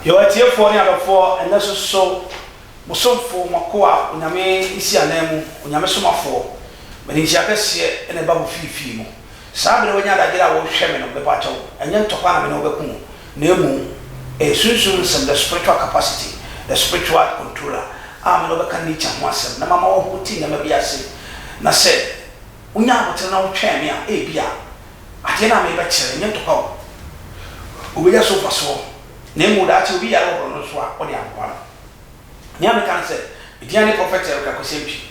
Yo atie for ne adofo ene so musomfo makoa onyame isi anemu onyame somafo meni nsia kese ene babu fifi mu saa bere wonya adagera wo hweme no bepa chawo enye ntokwa na me no beku na emu sunsun some the spiritual capacity the spiritual controller me no beka nature ho asem na mama wo huti nyama bi ase na se unya abotre na wo tweme a bia ade na me be kire enye ntokwa obeya so faso na emu da che obi ya wo no so a wo de akwa ni ame kan se idiane prophet e ka kosempi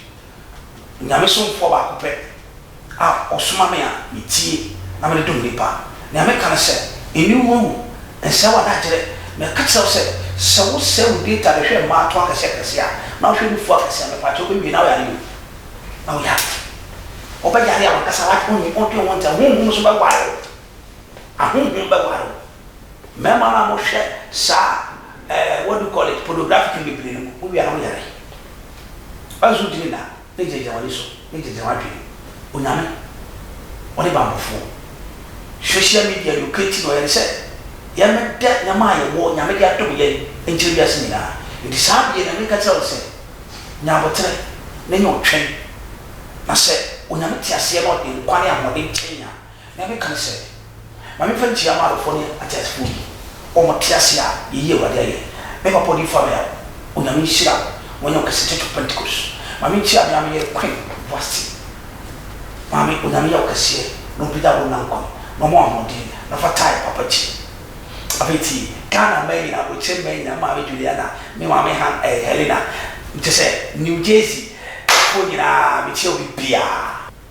nyame somfo ba ko pe osuma me a metie na me do nipa ni ame kan se eni wo ense wa da jere me ka tse se wo se wo data de hwe ma to akase akase a na wo hwe ni fu akase me pa to ko bi na wo ya ni na wo ya oba ya ya wa kasa wa ko ni o to won ta hu so ba wa ahun ba wa me ma na mo hwe sa what do you call it? Pornographic people. We are not here. As you do now, they just want to Uname, what about before? Social media, you creating or say, Yamek dead Yamaya, war, Yamaka to be in Julius Mina. You decide and make us all say, Nabotre, then you train. I said, Unamitia say about in Quania or in Kenya. Never can say. My friend Chiamaro for you at that food. O matiasia ye wa dey me papa di family onyame hira wonyo kase to Pentecost mami chia me ame queen vasti mami onyame ya kase no bida wo nanko no mo amodi na fatai papa chi abeti Ghana me na o che me na mami Juliana me mami han Helena mtese New Jersey ko nyina me che obi bia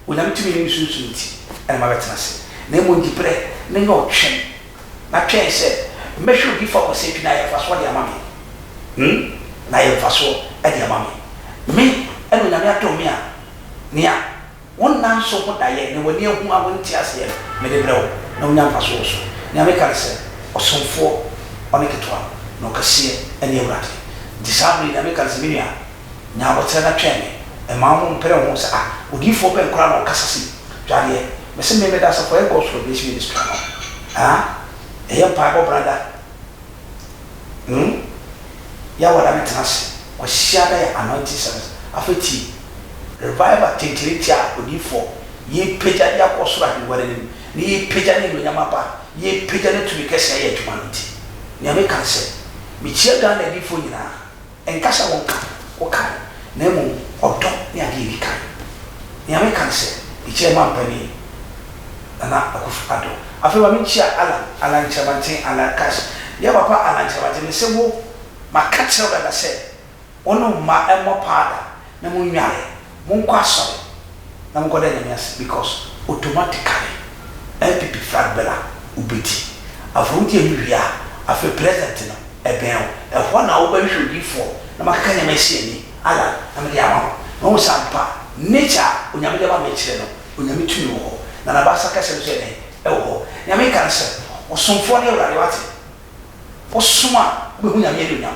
onyame tumi ni sunsunti e ma betena se na mo ngipre ne no twen na twen se me should be focused in na faso de amame na ye faso e de amame me eno nyame ato me a nia won nan so ko daye ne woni ehu awonti ase me de brewo na wonya faso so nia me kare se osomfo oneketwa no kase ene ewrate disabli na me kare se me nia nya botre na tweme e ma mo mpere ho se odifo be nkora na okasase dware me se me da so for e go so be shi ministry no pa brother ya wala metase ko shiada ya anointing service afeti revival tinkliti a odifo ye peja ya kosura ni wale ni ye peja ni nyama pa ye peja ni tubikese ya tumanti ni ame kanse mi chia da na edifo nyina enkasa wonka oka na emu odo ni ade bi kan ni ame kanse mi chia mampani ana akufu ado afewa mi chia ala nchabantin ala cash ya papa ala nchabantin me sebo makatse wala se ono ma emo pada na mu nyaare mu kwaso na mu koda nyamias because automatically MPP fragbela ubeti afronti ewia afi president no ebeo ehwo na wo ba hwodifo na makaka nyamasi ani ala na me ya ma no sampa nature onyame de ba me kire no onyame tumi wo na na basa kase so ne ewo nyame kan se osomfo ne wurare wate osuma be hu nyame elu nyam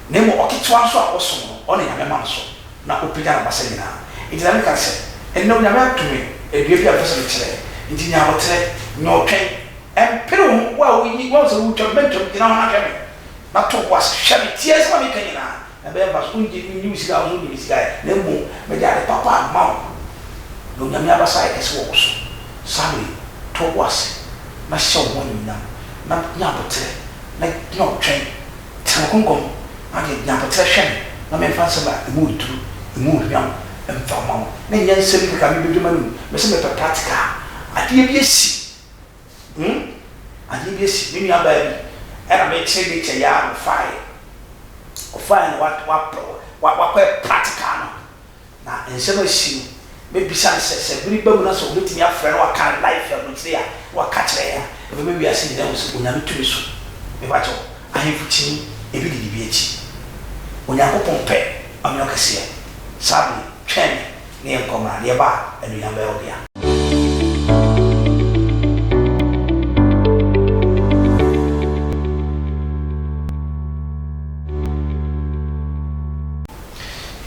na mo okitwa so a osom no one nyame ma so na opija na basa nyina nyame kan se enno nyame atumi edue bia fese kire nti nya botre nyotwen empere wa wi wa so wu tomato gina na hweme na to was hweme tie se ma me kanyina na be ba so nji ni sika so ni sika na mo me ja de papa ma no nyame abasa e kese wo so sabe to was na show one na nya botre na nyotwen tankonkom ade nya botre hweme na me fa se ba emu tu emu hwam emfama na nya nsemi ka me beduma no me se me practical ade bi esi ade bi esi me nua ba bi era me che de che ya no fine what practical no na ensema esi me bisa se biri bamu na so betimi afre na waka life ya no tire ya waka kire ya e be wi ase na so onyame tumi so me ba cho ahemfuchi ebi didi bi echi onyakopon pe amyo kase sabi twen ne enkomra ne ba enu ya ba obia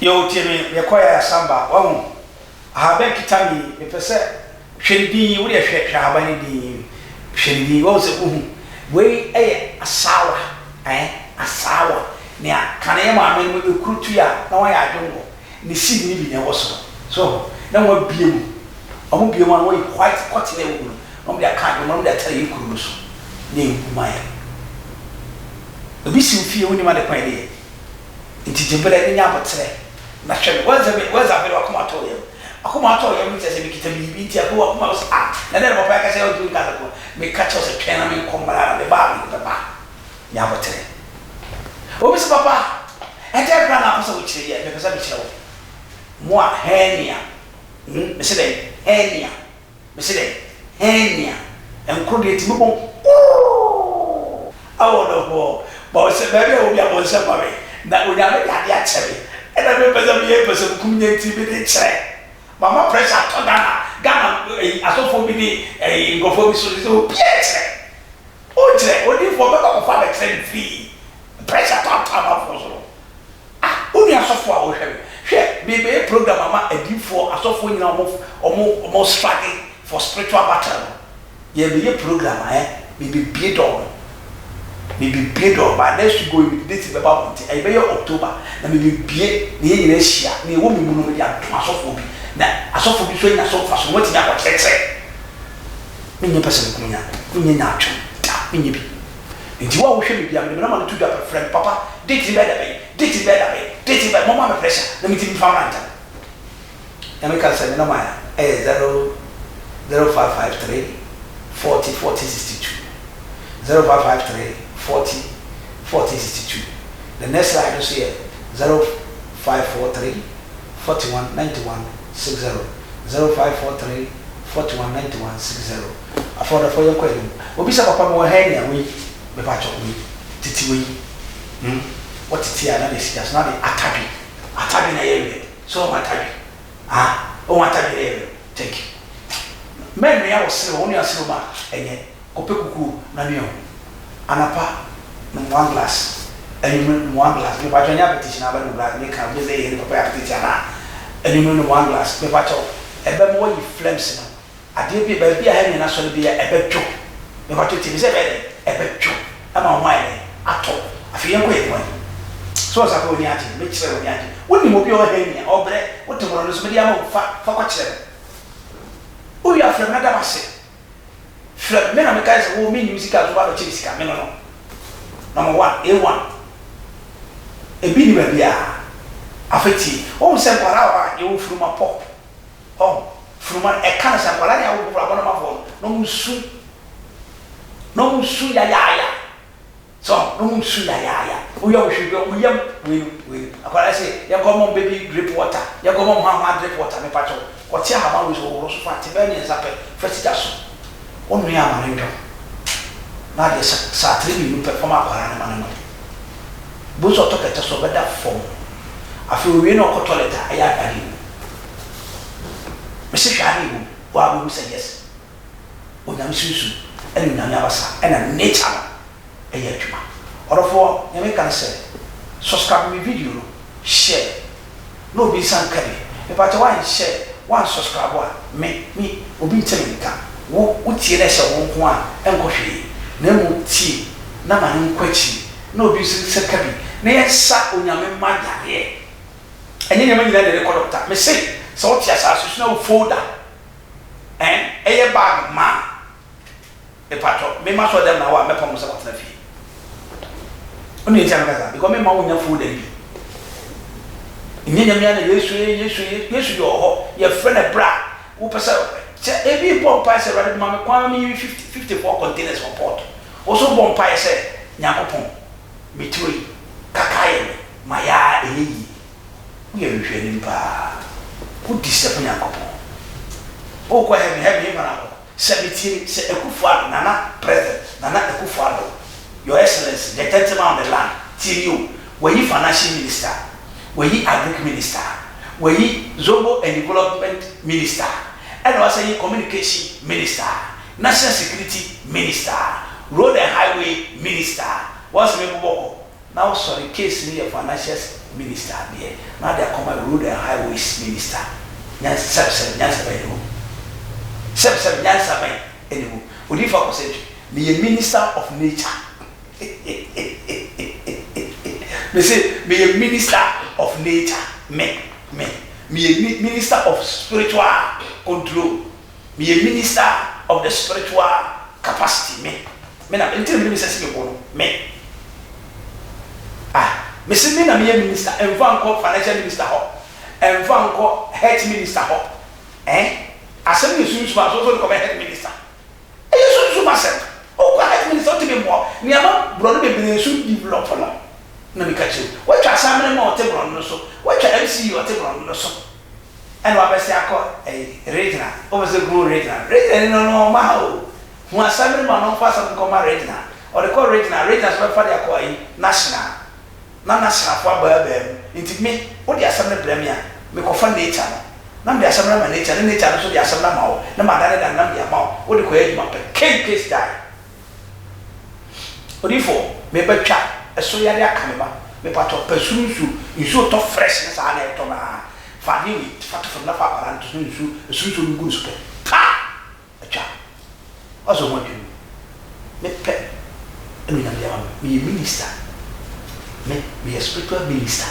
yo tiemi yekoya samba wahu habe kitami mepese hweridi wo de hwe habani di hweridi wo se uhu we asawa asawa ne kana ye ma me ekurutu ya na wa ya adwongo ne seed ni bi ne wo so na wa biem omo biem an wo white cotton e wo no mo dia kan no mo dia tare ekuru no so ne nkumaya obi si fie woni ma de kwan de nti jebere ne nya botre na hwe waza be wakoma to ye akoma to ye mi se bi kita bi nti akoma akoma so na de papa ka se o du ka ko me ka cho se twena me kombara me ba me ba nya botre obi se papa ente kra na aposo wo kire ye me pesa bi kire wo mo a henia me se de henia enkro de ti mo bon awo no bo bo se bebe obi abon se ma me na onya me ya de a chere e na me pesa bi e pesa kumnya ti bi de chere mama pressure to Ghana asofo bi ni ngofo bi so pietre o chere o di fo be ko fa be trend fee pressure to ma fo so uni asofo a wo hwe be program ama adifo asofo nyina omo struggle for spiritual battle ye be program be bie door but next to go with date be ba month e be October na me bie na ye nyina hia na e wo mi mu no me ato asofo bi na asofo bi so nya so fa so wati nya kwa kyekyere me nya pese ko nya nya atwo me nya bi nti wa wo hwe me bia me na ma no to do friend papa date be mama me pressure na me ti mi fa ranta na me ka say na ma 0553 40 62 0553 40 62. The next slide is here 0543 41 91 60 0543 41 91 60. Afford for your question. Obisa papa mo henia we me pa chok we titi we what titi ana is just not the atabi na yewe so atabi o atabi yewe thank you men me awose woni asiro ma enye kopekuku na neo anapa no one glass no one glass me pa chonya petition aba no glass me kan be say papa petition na no one glass me pa cho ebe mo yi flames no ade bi ba bi a he na so bi ebe two me pa cho ti se be ebe two ama ho aye ato afi yen ko e mo so sa ko ni ati me kire woni ati woni mo bi o he ni obre wote mo no so me dia mo fa ko kire o ya fra na da base fra me na me kai se wo me music azo ba kire sika me no number 1 A1 ebi ni ba bia afeti o se kwara wa ye wo fruma pop fruma e kan se kwara ya wo fruma na mafo no musu ya so no musu ya o ya wo hwe o yam we akwara se ya ko mom baby drip water ya ko mom ha drip water me pacho ko ti ha ba wo so so fa ti ba ni nsape fesita so onu ya ma ndo na de sa 3 minutes perform akwara na ma no bo so to kete so beda form afi we no ko toilet aya kari me se shari wo wa bo se yes o nyam susu eni nyam abasa ena nature eya tuma orofo nyame kan se subscribe me video no share no be san kare e pa one share one subscribe wa me obi nka wo tie na se wo nko a enko hwe na mu tie na ma ne nkwachi na obi se kabi na yesa onyame magare enye nyame nyina de record doctor me say so tia sa so na folder eye bag ma e pato me ma so dem na wa me pa mo se kwatna fi oni tia kaza because me ma wonya folder bi enye nyame ya na yesu yo ho ye friend bra wo pesa ebi bomb pa se ready ma me kwa me 54 containers for port also bomb pa se nyakopon metui kakaye maya eyi we hwe ni pa ku disappoint nyakopon o kwa heavy mana ko 17 se ekufuado nana president nana ekufuado your excellency the gentleman of the land till you when you financial minister when you agric minister when you zongo and development minister and also you communication minister national security minister road and highway minister what's me boko now sorry case ni financial minister there now they come road and highways minister nyan sepse nyan sabe anyway odi fa ko say the minister of nature Me say me a minister of nature. Me a minister of spiritual control. Me a minister of the spiritual capacity. Me na until me say me. Me say me na me a minister. Envanko financial minister ho. Envanko health minister ho. Asem ni sunsu ma so come head minister. Sunsu ma se. O ko head minister to be more. Ni ama bro no be be sun develop no. Na me catch you. What you asam na o te bro no so. What you MC o te bro no so. And wa be se akọ regional. O be se grow regional. Regional no ma o. Hu asam na no fa some come regional. Or the call regional. Regional so fa dey akọ national. Na national for ba nti me o dey asam na premier. Me ko fa nature no. Na me asam na nature, nature no so dey asam na ma o. Na ma dane dan na me ma o. O dey ko eduma pe. Case die. Odifo me betwa eso yare akameba me pato pesunsu nsu to fresh na sa na eto na fa ni fa to from na fa para ntu nsu ngu super pa acha aso mo dwenu me pe enu na me minister me a spiritual minister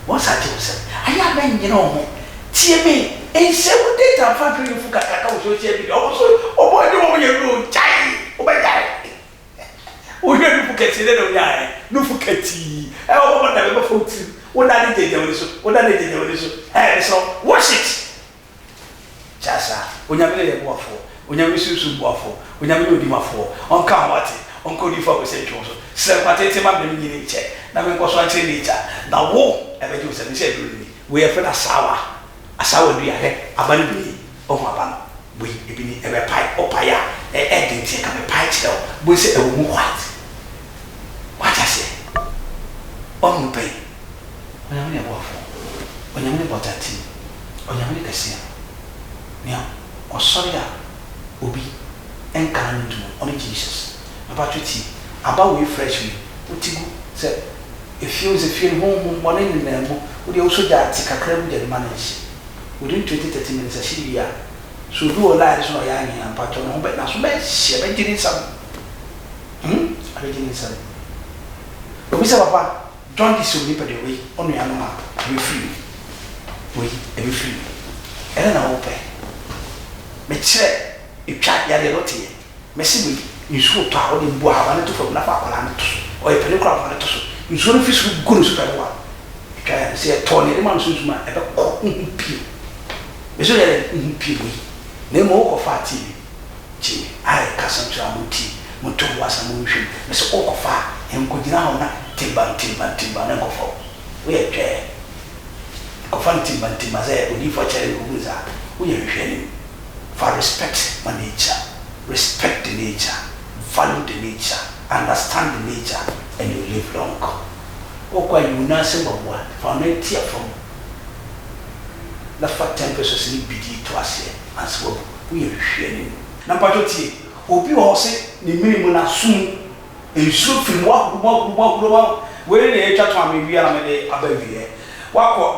what's that you say aya ben you know tie me ense wo data fa tru fu kaka wo so tie bi o so o boy ni mo ye ru chai o be dai o ye ru fukati le no nya no fukati o bo na be fukati o da ni jeje woni so so wash it chasa onyame le boafo onyame susu boafo onyame odi mafo onka wate onko di fo ko se two so se patete ma be ni ni che na me ko so anche ni cha na wo e be ju se mi se du ni we e fe na asawa du ya he abani bi o ma ba we e bi ni e be pai o pai ya e de ti ka me pai che o bo se e wo mu white what I say on pay onyame ne boafo onyame ne botati onyame ne kase nia osori a obi enka ndu on Jesus about twiti aba we fresh we utigu say if you home morning na mo we dey also ja tikakra bu jere manage within 20-30 minutes ashiri ya so do all that so ya nya pato no be na so be hye be jini sam abi jini sam obi say papa don't this so ni pe the way onu ya no ma we free era na ope me kire etwa ya de lotie me si we nsu to a wo de bu a ba ne to fam na fa akwala ne to o ye pele kra fa ne to so nsu no fisu guru so pe wa etwa ya se to ne ma nsu ma e be ko pi me so ya pi we ne mo ko fa ti chi ai ka san tra mo ti mo to wa sa mo hwe me so ko fa en ko gina ho na timba na ko fo we etwa ko fa timba ze odi fo chere ko buza we ye hwe ni for respect my nature, respect the nature, value the nature, understand the nature, and you live long. Okwa you na se mabwa for na tia from the fact 10 pesos ni bidi to ase as well we hwe ni na pato tie obi wo se ni minimum na sum ensu film wa gbo we na etwa to am wi ara me de abawie wakọ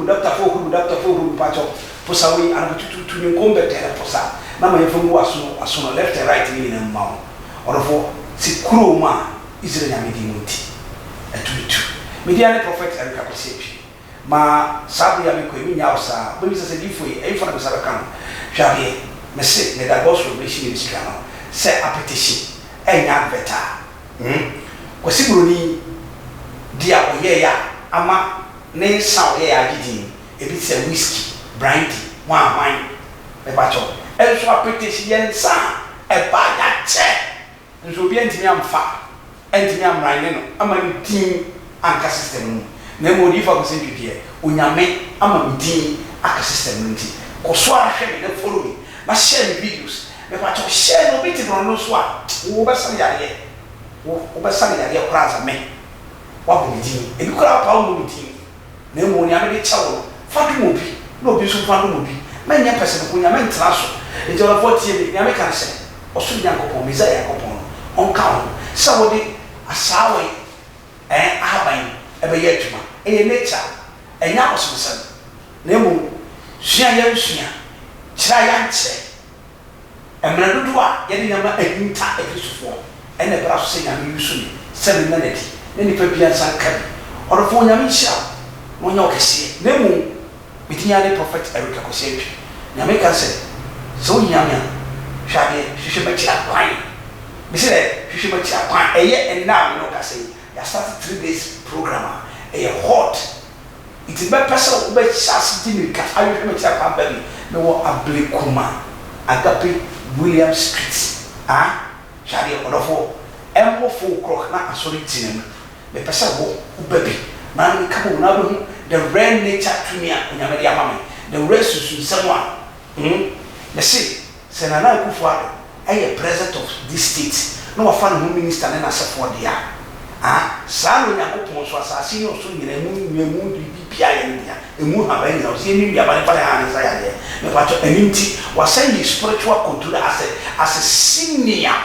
Dr. Fohuru pacho posa we ana tutu ni kombe tere posa na ma yefo mu aso left and right ni na ma orofo si kuro ma Israel ya medi muti etutu media ne prophet Eric Akosepi ma sabu ya me ko emi nya osa bo mi se difo e fa na sabe kan hwade me se ne da gospel revelation ministry no se appetition enya beta ko siburo ni dia oye ya ama ne saw ye agidi ebi se whiskey brandy wine e ba cho e so appetition ye nsa e ba ya che nso bi antimi amfa antimi amran no ama ni tin anka system no na mo di fa ko se twidie onyame ama mi din aka system no nti ko so ahwe me follow me na share videos me ba cho share no bit no so a wo ba san yare kura za me wa bo mi din e bi kura pa wo mi din na mo onyame de chawo fa du mo bi no bi so fa du mo bi ma nya person ko nya ma ntra so e jora 40 nya me kan se osu nya ko pon meza ya ko pon on ka sa wo de asawe aban e be yetuma e nature e nya osu sen na mo sua ya nsua kira ya nche e mena dodo a ye de nya ma ahinta e fisufo e na bra so se nya me yusu ni se me na di ne nipa bia nsa ka ɔdo fo nyame hyia wonya okese na mu bitinya ne prophet Eric Akosua twi nyame ka sɛ so nyame hwade hwehwe machi akwan bi sɛ hwehwe machi akwan ɛyɛ enam no ka sɛ ya start 3 days program ɛyɛ hot it is better so be chas dinika ahwehwe machi akwan ba bi na wo Ablekuma Agape William Street hwade ɔdɔfo ɛmofo krok na asori tinem me pesa wo ubabi na me ka wo na be the rare nature to me nyame dia mama the rare susu nsɛm me say na na Akufo Addo ɛyɛ president of this state na wafa no minister na asefo dia saa no Nyankopɔn so asase ne so nyina mu bibia yɛ dia emu ha ba nyina o se ni bia ba ne fa ha ne sa ya de me pa to animti wasan yi spiritual control as a senior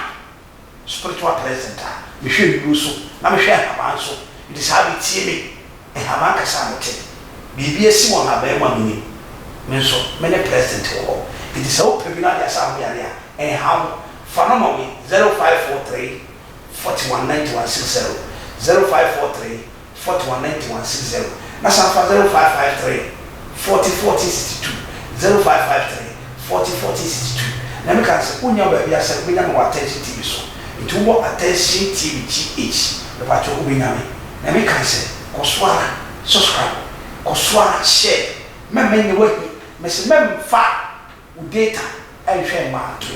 spiritual president me hwɛ bi so na me hwɛ ha so it is how it tie me ha ka sa mote bibia si won ha ba ma me nso me ne president wo it is how people na dia sa ho ya dia how fanoma we 0543 419160 0543 419160 na sa fa 0553 404062 0553 404062 na me ka se unya ba bia se me nya no attention TV so it wo attention TV GH le pa cho ubi nya me na me ka se koswara subscribe koswara share me ne we me se me fa u data ai hwe ma to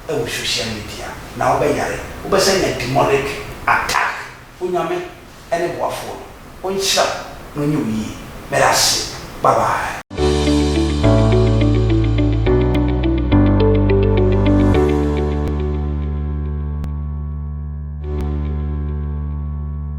e wo social media na wo be yare wo be say na demonic attack unyame ene boafo onhyira no nyu yi merase bye bye.